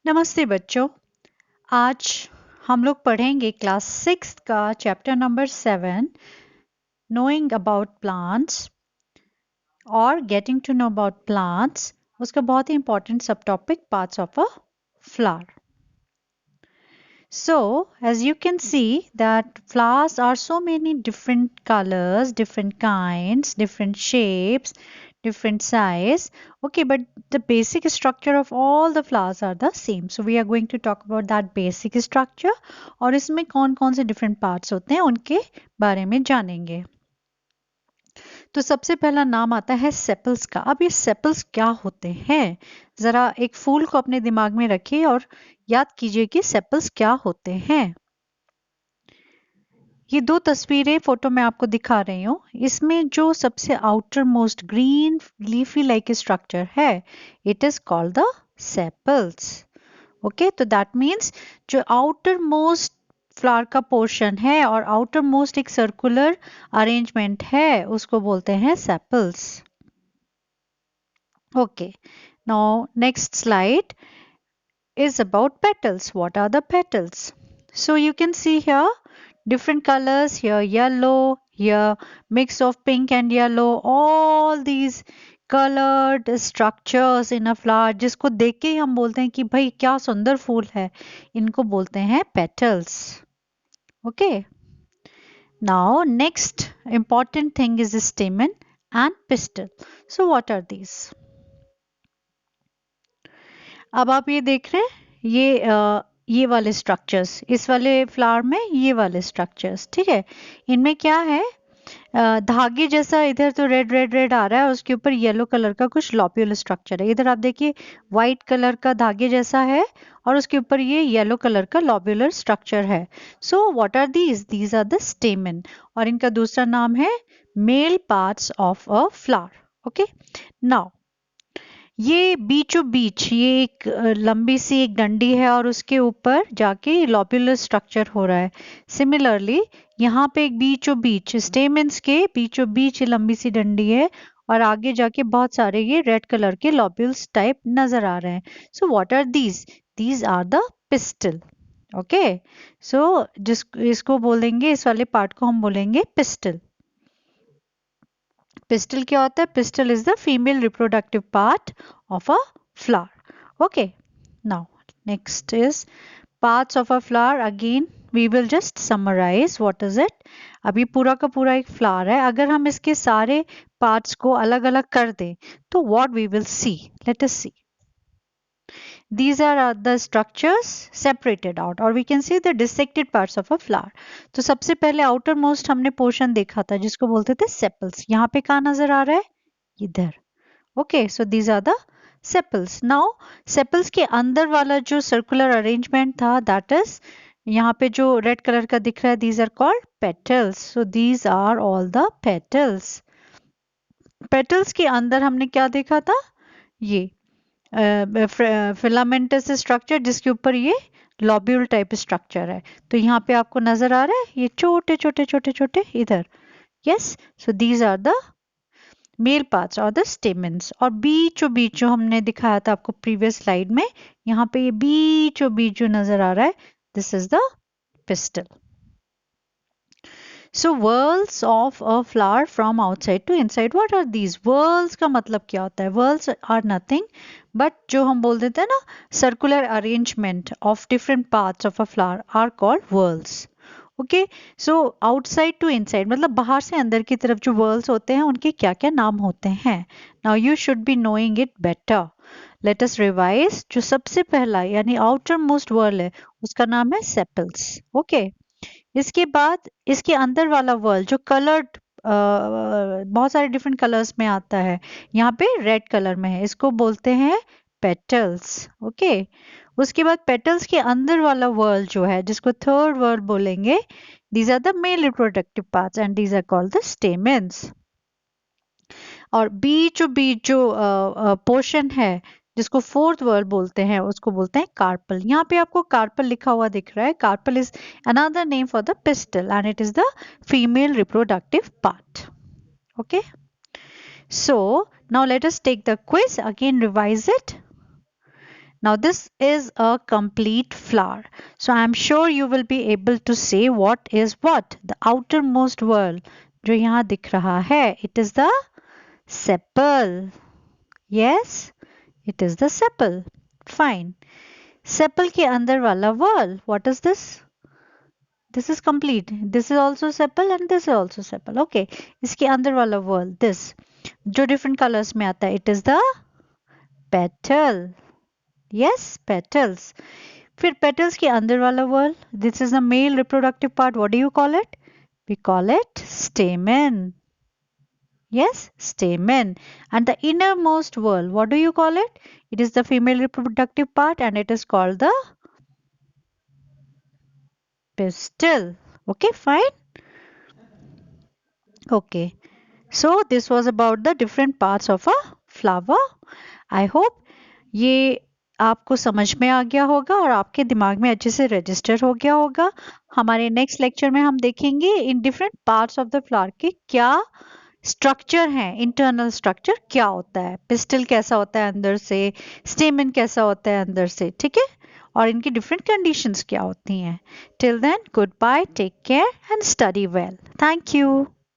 नमस्ते बच्चों। आज हम लोग पढ़ेंगे क्लास 6 का chapter number 7 knowing about plants और getting to know about plants. उसका बहुत ही important subtopic parts of a flower. So as you can see that flowers are so many different colors, different kinds, different shapes, different size. Okay, but the basic structure of all the flowers are the same. So we are going to talk about that basic structure और इसमें कौन कौन से different parts होते हैं उनके बारे में जानेंगे. तो सबसे पहला नाम आता है सेपल्स का. अब ये सेपल्स क्या होते हैं, जरा एक फूल को अपने दिमाग में रखिए और याद कीजिए कि सेपल्स क्या होते हैं. ये दो तस्वीरें फोटो में आपको दिखा रही हूँ. इसमें जो सबसे outermost green leafy like structure है, it is called the sepals. Okay, तो दैट मीन्स जो आउटर मोस्ट फ्लावर का पोर्शन है और आउटर मोस्ट एक सर्कुलर अरेंजमेंट है, उसको बोलते हैं sepals. Okay, now next slide is about petals. What are the petals? So you can see here different colors, here yellow, here mix of pink and yellow, all these colored structures in a flower जिसको देख के ही हम बोलते हैं कि भाई क्या सुंदर फूल है, इनको बोलते हैं petals. Okay, now next important thing is the stamen and pistil. So what are these? अब आप ये देख रहे हैं, ये वाले स्ट्रक्चर्स, इस वाले फ्लावर में ये वाले स्ट्रक्चर्स, ठीक है. इनमें क्या है, धागे जैसा इधर तो रेड रेड रेड आ रहा है, उसके ऊपर येलो कलर का कुछ लॉब्यूल स्ट्रक्चर है. इधर आप देखिए व्हाइट कलर का धागे जैसा है और उसके ऊपर ये येलो कलर का लॉब्यूलर स्ट्रक्चर है. So what are these are the stamen, और इनका दूसरा नाम है male parts of a flower. Okay, now ये बीचों बीच ये एक लंबी सी एक डंडी है और उसके ऊपर जाके लॉब्यूलर स्ट्रक्चर हो रहा है. सिमिलरली यहाँ पे एक बीचों बीच स्टेमेंस के बीचों बीच लंबी सी डंडी है और आगे जाके बहुत सारे ये रेड कलर के लॉब्यूल्स टाइप नजर आ रहे हैं. So what are these are the pistil. Okay, so जिस इसको बोलेंगे, इस वाले पार्ट को हम बोलेंगे पिस्टल. Pistil क्या होता है? Pistil is the female reproductive part of a flower. Okay. Now next is parts of a flower. Again we will just summarize what is it. अभी पूरा का पूरा एक flower है. अगर हम इसके सारे parts को अलग अलग कर दें तो what we will see. Let us see. These are the structures separated out, or we can see the dissected parts of a flower. तो सबसे पहले outer most हमने portion देखा था जिसको बोलते थे sepals. यहाँ पे कहाँ नजर आ रहा है? इधर. Okay, so these are the sepals. Now sepals के अंदर वाला जो circular arrangement था, that is यहाँ पे जो red color का दिख रहा है, these are called petals. So these are all the petals. Petals के अंदर हमने क्या देखा था? ये फिलामेंटस स्ट्रक्चर जिसके ऊपर ये लॉब्यूल टाइप स्ट्रक्चर है. तो यहाँ पे आपको नजर आ रहा है ये छोटे छोटे छोटे छोटे इधर. Yes, so these are the male parts और द स्टेमेंस. और बीचों बीच जो हमने दिखाया था आपको प्रीवियस स्लाइड में, यहाँ पे ये बीचों बीच जो नजर आ रहा है, this is the pistol. So whorls of a flower from outside to inside. What are these? Whorls का मतलब क्या होता है? Whorls are nothing but जो हम बोल देते हैं ना, circular arrangement of different parts of a flower are called whorls. Okay, so outside to inside मतलब बाहर से अंदर की तरफ जो whorls होते हैं उनके क्या क्या नाम होते हैं. Now you should be knowing it better. Let us revise. जो सबसे पहला यानी outermost whorl है उसका नाम है sepals. Okay. इसके बाद इसके अंदर वाला वर्ल्ड जो कलर्ड बहुत सारे डिफरेंट कलर्स में आता है, यहाँ पे रेड कलर में है, इसको बोलते हैं पेटल्स. ओके, उसके बाद पेटल्स के अंदर वाला वर्ल्ड जो है जिसको थर्ड वर्ल्ड बोलेंगे, these are the male reproductive parts and these are called the stamens. और बीचों बीच जो पोर्शन है जिसको फोर्थ वर्ड बोलते हैं उसको बोलते हैं कार्पल. यहाँ पे आपको कार्पल लिखा हुआ दिख रहा है. Carpel is another name for the pistil and it is the female reproductive part. Okay, so now let us take the quiz. Again revise it. Now this is a complete flower. So I am sure you will be able to say what is what. The outermost whorl जो यहाँ दिख रहा है. It is the sepal. Yes, it is the sepal. Fine. Sepal के अंदर वाला whorl. What is this? This is complete. This is also sepal and this is also sepal. Okay. इसके अंदर वाला whorl. This. जो different colors में आता है. It is the petal. Yes, petals. फिर petals के अंदर वाला whorl. This is the male reproductive part. What do you call it? We call it stamen. Yes, stamen. And the innermost whorl, what do you call it? It is the female reproductive part and it is called the pistil. Okay, fine. Okay. So this was about the different parts of a flower. I hope ये आपको समझ में आ गया होगा और आपके दिमाग में अच्छे से रजिस्टर हो गया होगा. हमारे नेक्स्ट लेक्चर में हम देखेंगे in different parts of the flower के क्या स्ट्रक्चर है. इंटरनल स्ट्रक्चर क्या होता है, पिस्टल कैसा होता है अंदर से, स्टेमन कैसा होता है अंदर से. ठीक है, और इनकी डिफरेंट कंडीशंस क्या होती हैं. Till then, good bye, take care and study well. Thank you.